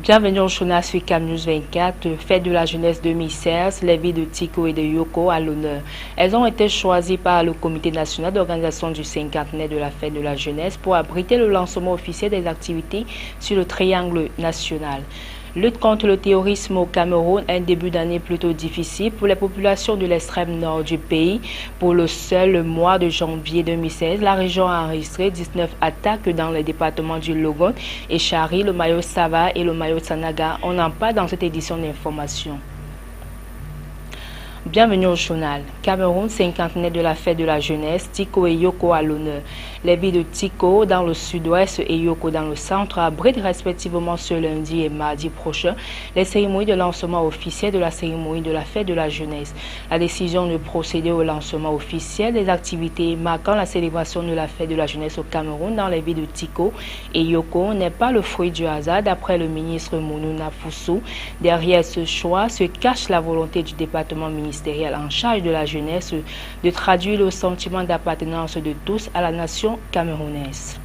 Bienvenue au journal sur Cam News 24, fête de la jeunesse 2016, les villes de Tiko et de Yoko à l'honneur. Elles ont été choisies par le comité national d'organisation du cinquantenaire de la fête de la jeunesse pour abriter le lancement officiel des activités sur le triangle national. Lutte contre le terrorisme au Cameroun, un début d'année plutôt difficile pour les populations de l'extrême nord du pays. Pour le seul mois de janvier 2016, la région a enregistré 19 attaques dans les départements du Logon et Chari, le Mayo Sava et le Mayo Sanaga. On en parle dans cette édition d'information. Bienvenue au journal. Cameroun, cinquantenaire de la fête de la jeunesse, Tiko et Yoko à l'honneur. Les villes de Tiko dans le sud-ouest et Yoko dans le centre abritent respectivement ce lundi et mardi prochain les cérémonies de lancement officiel de la cérémonie de la fête de la jeunesse. La décision de procéder au lancement officiel des activités marquant la célébration de la fête de la jeunesse au Cameroun dans les villes de Tiko et Yoko n'est pas le fruit du hasard d'après le ministre Mounouna Foussou. Derrière ce choix se cache la volonté du département ministériel en charge de la jeunesse de traduire le sentiment d'appartenance de tous à la nation camerounaise.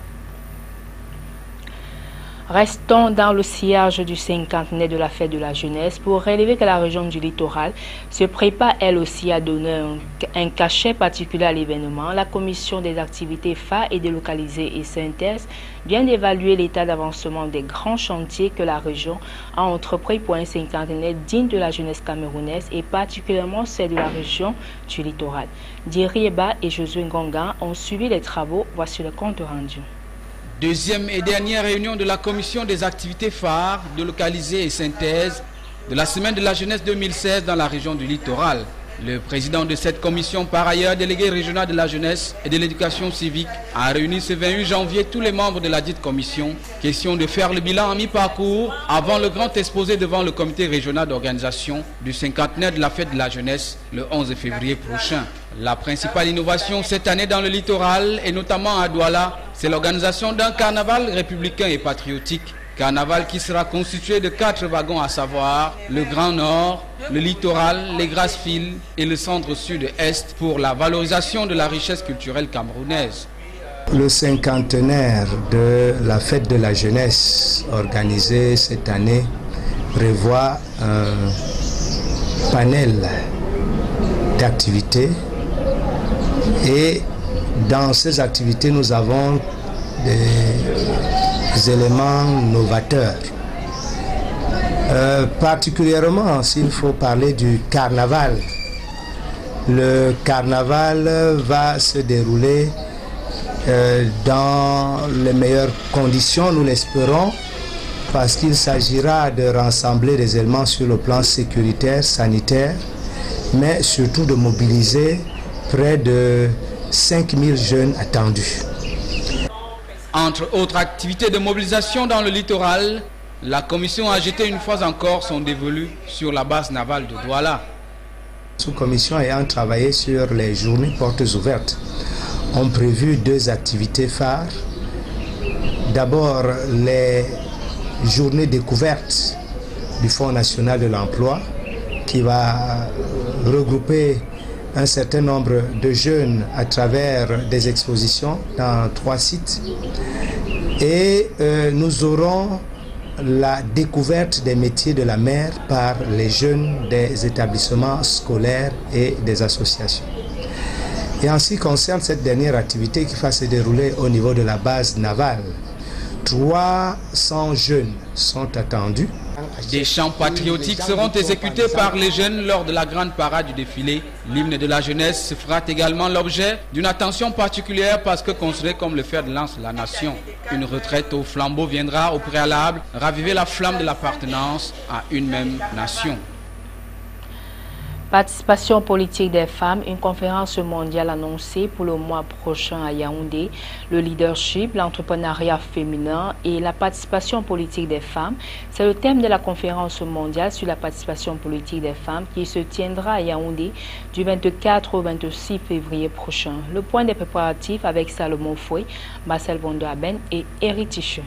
Restons dans le sillage du cinquantenaire de la fête de la jeunesse pour relever que la région du littoral se prépare elle aussi à donner un cachet particulier à l'événement. La commission des activités phares et délocalisées et synthèse vient d'évaluer l'état d'avancement des grands chantiers que la région a entrepris pour un cinquantenaire digne de la jeunesse camerounaise et particulièrement celle de la région du littoral. Diri Eba et Josué Ngonga ont suivi les travaux. Voici le compte rendu. Deuxième et dernière réunion de la commission des activités phares, délocalisées et synthèse de la semaine de la jeunesse 2016 dans la région du littoral. Le président de cette commission, par ailleurs délégué régional de la jeunesse et de l'éducation civique, a réuni ce 28 janvier tous les membres de la dite commission. Question de faire le bilan en mi-parcours avant le grand exposé devant le comité régional d'organisation du cinquantenaire de la fête de la jeunesse le 11 février prochain. La principale innovation cette année dans le littoral et notamment à Douala, c'est l'organisation d'un carnaval républicain et patriotique. Carnaval qui sera constitué de 4 wagons, à savoir le Grand Nord, le littoral, les Grasses-Files et le centre sud-est pour la valorisation de la richesse culturelle camerounaise. Le cinquantenaire de la fête de la jeunesse organisée cette année prévoit un panel d'activités et dans ces activités nous avons des éléments novateurs. Particulièrement s'il faut parler du carnaval. Le carnaval va se dérouler dans les meilleures conditions, nous l'espérons, parce qu'il s'agira de rassembler des éléments sur le plan sécuritaire, sanitaire, mais surtout de mobiliser près de 5000 jeunes attendus. Entre autres activités de mobilisation dans le littoral, la commission a jeté une fois encore son dévolu sur la base navale de Douala. La sous-commission ayant travaillé sur les journées portes ouvertes ont prévu 2 activités phares. D'abord, les journées découvertes du Fonds national de l'emploi qui va regrouper un certain nombre de jeunes à travers des expositions dans 3 sites. Et nous aurons la découverte des métiers de la mer par les jeunes des établissements scolaires et des associations. Et en ce qui concerne cette dernière activité qui va se dérouler au niveau de la base navale, 300 jeunes sont attendus. Des chants patriotiques seront exécutés par les jeunes lors de la grande parade du défilé. L'hymne de la jeunesse fera également l'objet d'une attention particulière parce que considéré comme le fer de lance de la nation. Une retraite au flambeau viendra au préalable raviver la flamme de l'appartenance à une même nation. Participation politique des femmes, une conférence mondiale annoncée pour le mois prochain à Yaoundé. Le leadership, l'entrepreneuriat féminin et la participation politique des femmes, c'est le thème de la conférence mondiale sur la participation politique des femmes qui se tiendra à Yaoundé du 24 au 26 février prochain. Le point des préparatifs avec Salomon Foué, Marcel Bondo-Aben et Eric Ticheux.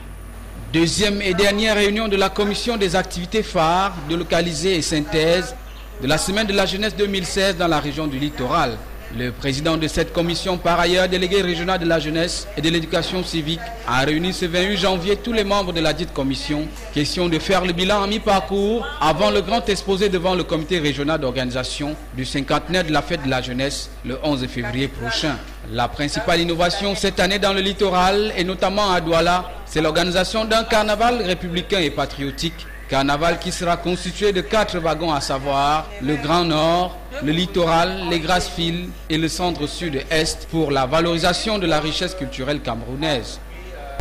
Deuxième et dernière réunion de la commission des activités phares, délocalisées et synthèse de la semaine de la jeunesse 2016 dans la région du littoral. Le président de cette commission, par ailleurs délégué régional de la jeunesse et de l'éducation civique, a réuni ce 28 janvier tous les membres de la dite commission. Question de faire le bilan à mi-parcours avant le grand exposé devant le comité régional d'organisation du cinquantenaire de la fête de la jeunesse le 11 février prochain. La principale innovation cette année dans le littoral et notamment à Douala, c'est l'organisation d'un carnaval républicain et patriotique. Carnaval qui sera constitué de 4 wagons, à savoir le Grand Nord, le littoral, les Grasses-Files et le centre sud-est pour la valorisation de la richesse culturelle camerounaise.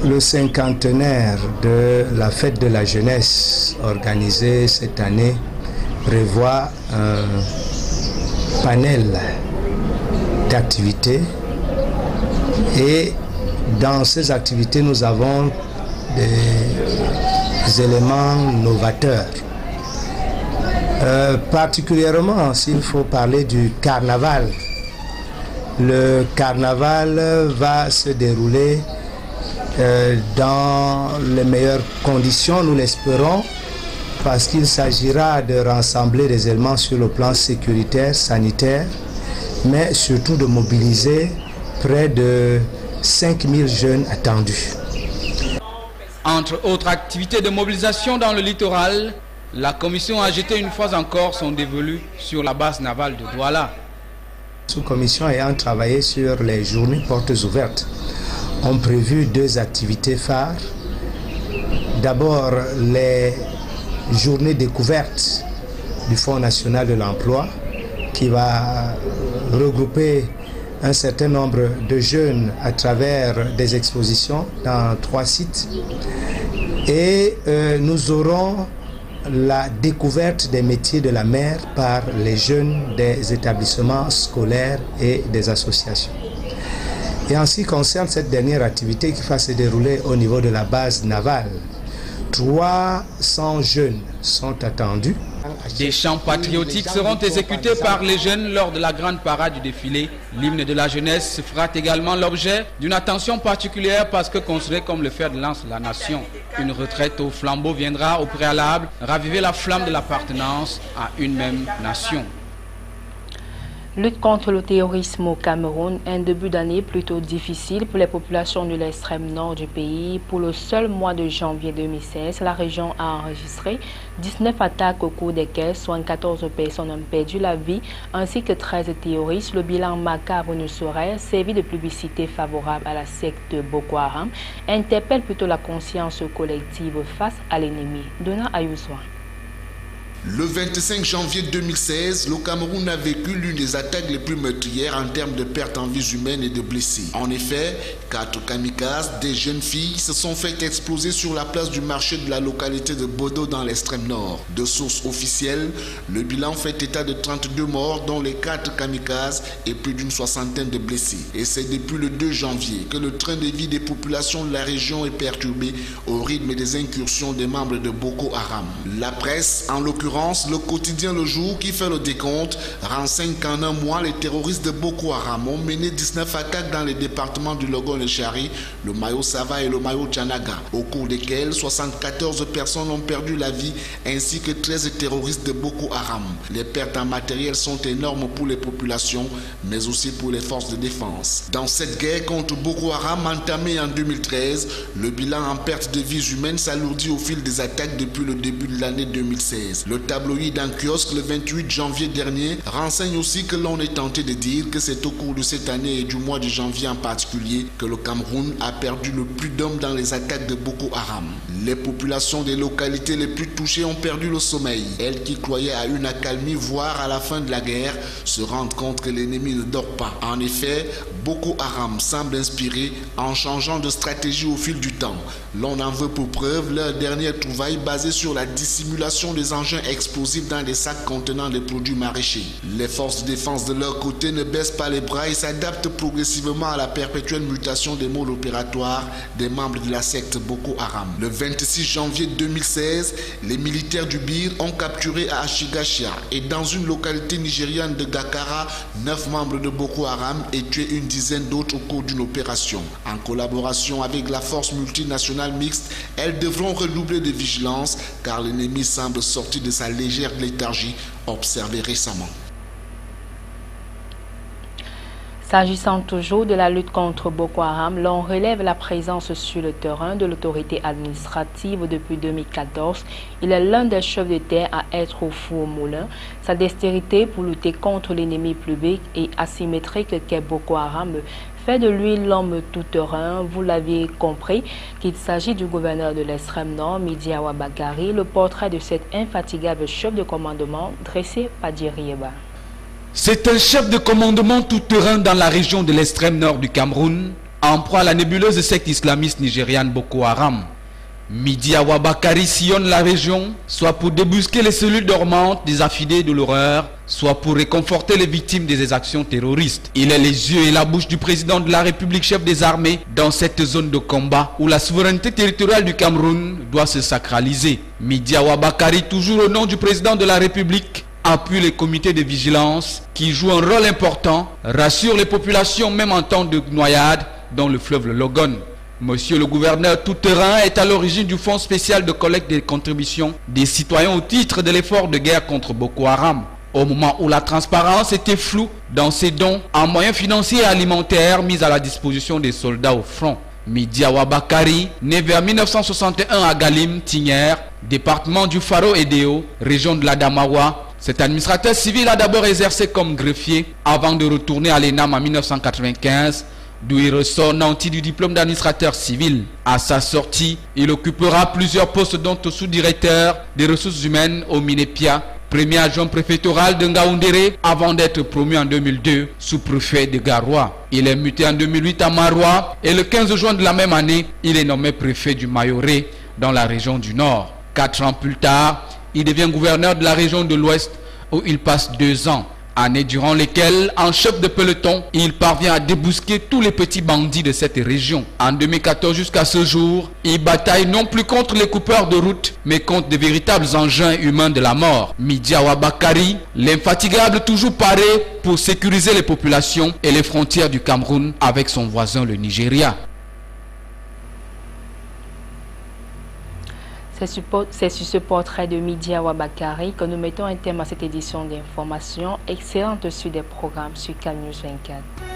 Le cinquantenaire de la fête de la jeunesse organisée cette année prévoit un panel d'activités et dans ces activités nous avons des éléments novateurs. Particulièrement s'il faut parler du carnaval. Le carnaval va se dérouler dans les meilleures conditions, nous l'espérons, parce qu'il s'agira de rassembler des éléments sur le plan sécuritaire, sanitaire, mais surtout de mobiliser près de 5000 jeunes attendus. Entre autres activités de mobilisation dans le littoral, la commission a jeté une fois encore son dévolu sur la base navale de Douala. La sous-commission ayant travaillé sur les journées portes ouvertes, ont prévu 2 activités phares. D'abord, les journées découvertes du Fonds national de l'emploi, qui va regrouper un certain nombre de jeunes à travers des expositions dans 3 sites. Et nous aurons la découverte des métiers de la mer par les jeunes des établissements scolaires et des associations. Et en ce qui concerne cette dernière activité qui va se dérouler au niveau de la base navale, 300 jeunes sont attendus. Des chants patriotiques seront exécutés par les jeunes lors de la grande parade du défilé. L'hymne de la jeunesse fera également l'objet d'une attention particulière parce que considéré comme le fer de lance de la nation. Une retraite au flambeau viendra au préalable raviver la flamme de l'appartenance à une même nation. Lutte contre le terrorisme au Cameroun, un début d'année plutôt difficile pour les populations de l'extrême nord du pays. Pour le seul mois de janvier 2016, la région a enregistré 19 attaques au cours desquelles 74 personnes ont perdu la vie, ainsi que 13 terroristes. Le bilan macabre ne saurait servir de publicité favorable à la secte Boko Haram, interpelle plutôt la conscience collective face à l'ennemi. Donna Ayuso. Le 25 janvier 2016, le Cameroun a vécu l'une des attaques les plus meurtrières en termes de pertes en vies humaines et de blessés. En effet, 4 kamikazes, des jeunes filles, se sont fait exploser sur la place du marché de la localité de Bodo dans l'extrême nord. De sources officielles, le bilan fait état de 32 morts, dont les 4 kamikazes et plus d'une soixantaine de blessés. Et c'est depuis le 2 janvier que le train de vie des populations de la région est perturbé au rythme des incursions des membres de Boko Haram. La presse, en l'occurrence le quotidien Le Jour, qui fait le décompte, renseigne qu'en un mois, les terroristes de Boko Haram ont mené 19 attaques dans les départements du Logon-le-Chari, le Mayo-Sava et le Mayo-Djanaga, au cours desquels 74 personnes ont perdu la vie, ainsi que 13 terroristes de Boko Haram. Les pertes en matériel sont énormes pour les populations, mais aussi pour les forces de défense. Dans cette guerre contre Boko Haram entamée en 2013, le bilan en perte de vies humaines s'alourdit au fil des attaques depuis le début de l'année 2016. Le tabloïd en kiosque le 28 janvier dernier renseigne aussi que l'on est tenté de dire que c'est au cours de cette année et du mois de janvier en particulier que le Cameroun a perdu le plus d'hommes dans les attaques de Boko Haram. Les populations des localités les plus touchées ont perdu le sommeil. Elles qui croyaient à une accalmie, voire à la fin de la guerre, se rendent compte que l'ennemi ne dort pas. En effet, Boko Haram semble inspiré en changeant de stratégie au fil du temps. L'on en veut pour preuve leur dernière trouvaille basée sur la dissimulation des engins explosifs dans des sacs contenant des produits maraîchers. Les forces de défense de leur côté ne baissent pas les bras et s'adaptent progressivement à la perpétuelle mutation des modes opératoires des membres de la secte Boko Haram. Le 26 janvier 2016, les militaires du Bir ont capturé à Ashigashia et dans une localité nigériane de Gakara, 9 membres de Boko Haram et tué une dizaine d'autres au cours d'une opération. En collaboration avec la force multinationale mixte, elles devront redoubler de vigilance car l'ennemi semble sortir de sa légère léthargie observée récemment. S'agissant toujours de la lutte contre Boko Haram, l'on relève la présence sur le terrain de l'autorité administrative depuis 2014. Il est l'un des chefs de terre à être au four au moulin. Sa dextérité pour lutter contre l'ennemi public et asymétrique qu'est Boko Haram fait de lui l'homme tout-terrain. Vous l'aviez compris qu'il s'agit du gouverneur de l'extrême nord, Midi Awa Bakari, le portrait de cet infatigable chef de commandement dressé par Dirieba. C'est un chef de commandement tout-terrain dans la région de l'extrême nord du Cameroun, en proie à la nébuleuse secte islamiste nigériane Boko Haram. Midi Awa Bakari sillonne la région, soit pour débusquer les cellules dormantes des affidés de l'horreur, soit pour réconforter les victimes des exactions terroristes. Il est les yeux et la bouche du président de la République, chef des armées, dans cette zone de combat où la souveraineté territoriale du Cameroun doit se sacraliser. Midi Awa Bakari, toujours au nom du président de la République, appuie les comités de vigilance qui jouent un rôle important, rassure les populations même en temps de noyade dans le fleuve le Logon. Monsieur le gouverneur tout-terrain est à l'origine du fonds spécial de collecte des contributions des citoyens au titre de l'effort de guerre contre Boko Haram. Au moment où la transparence était floue dans ces dons en moyens financiers et alimentaires mis à la disposition des soldats au front. Midi Awa Bakari, né vers 1961 à Galim, Tigner, département du Faro-Edeo, région de l'Adamawa. Cet administrateur civil a d'abord exercé comme greffier avant de retourner à l'ENAM en 1995, d'où il ressort nanti du diplôme d'administrateur civil. À sa sortie, il occupera plusieurs postes dont sous-directeur des ressources humaines au Minepia, premier adjoint préfectoral de Ngaoundéré avant d'être promu en 2002 sous-préfet de Garoua. Il est muté en 2008 à Maroua et le 15 juin de la même année, il est nommé préfet du Mayoré dans la région du Nord. 4 ans plus tard, il devient gouverneur de la région de l'Ouest où il passe 2 ans, années durant lesquelles, en chef de peloton, il parvient à débusquer tous les petits bandits de cette région. En 2014 jusqu'à ce jour, il bataille non plus contre les coupeurs de route, mais contre de véritables engins humains de la mort. Midi Awa Bakari, l'infatigable toujours paré pour sécuriser les populations et les frontières du Cameroun avec son voisin le Nigeria. C'est sur ce portrait de Midi Awa Bakari que nous mettons un thème à cette édition d'information. Excellente suite des programmes sur CAN News 24.